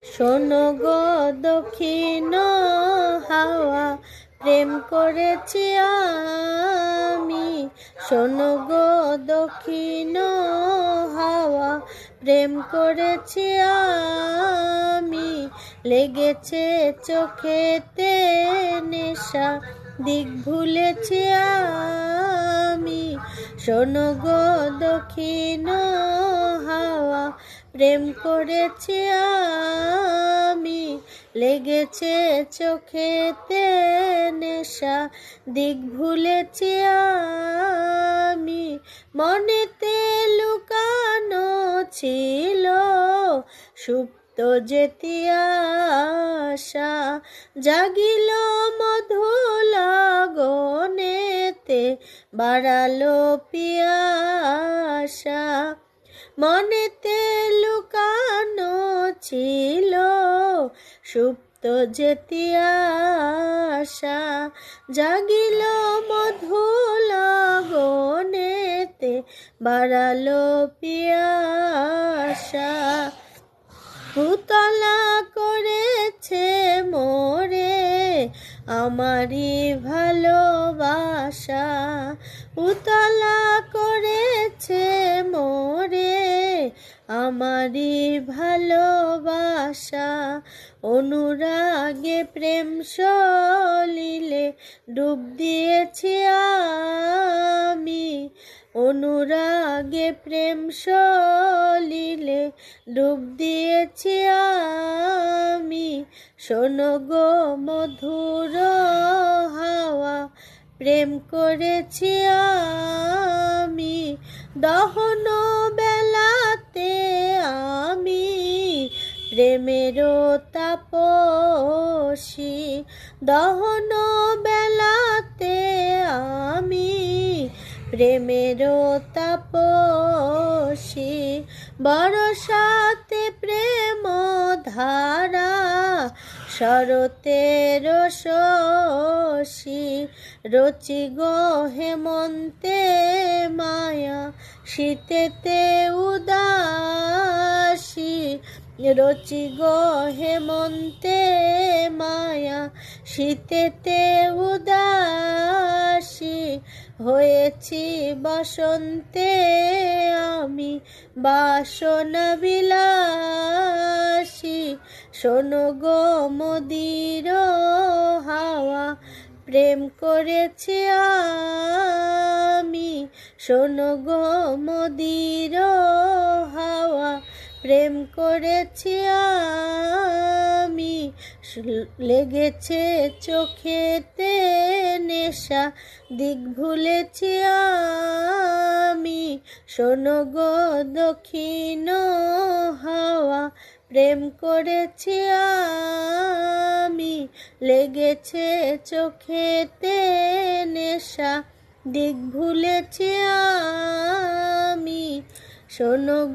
শোনো গো দক্ষিণ হাওয়া, প্রেম করেছি আমি। শোনো গো দক্ষিণ হাওয়া, প্রেম করেছি আমি। লেগেছে চোখেতে নেশা, দিক ভুলেছি আমি। শোনো গো দক্ষিণ হাওয়া, প্রেম করেছি আমি। লেগেছে চোখেতে নেশা, দিক ভুলেছি আমি। মনেতে লুকানো ছিল সুপ্ত যেতি আশা, জাগিল মধু লাগনেতে, বাড়ালো পিয়াসা। মনেতে লুকানো ছিল সুপ্ত যেতি আশা, জাগিল মধু লাগনেতে, বাড়ালো পিয়াসা। উতলা করেছে মোরে আমারি ভালোবাসা, উতলা করেছে মোরে আমারি ভালোবাসা। অনুরাগে প্রেম সলিলে ডুব দিয়েছি আমি। অনুরাগে প্রেম সলিলে ডুব দিয়েছি আমি। শোনো গো মধুর হাওয়া, প্রেম করেছি আমি। দহন বেলাতে আমি প্রেমেরও তাপসী, দহন বেলাতে আমি প্রেমেরও তাপসী। বরসাতে প্রেম ধারা, শরতের শশী। রচি গো হেমন্তে মায়া, শীতেতে উদাসী। রচি গো হেমন্তে মায়া, শীতেতে উদাসী। হয়েছি বসন্তে আমি বাসনা বিলাসী। শোনো গো মদির হাওয়া, প্রেম করেছি আমি। শোনো গো মদির হাওয়া, প্রেম করেছি আমি। লেগেছে চোখেতে নেশা, দিক ভুলেছি আমি। শোনো গো দক্ষিণ হাওয়া, প্রেম করেছি আমি। লেগেছে চোখেতে নেশা, দিক ভুলেছি আমি। শোনো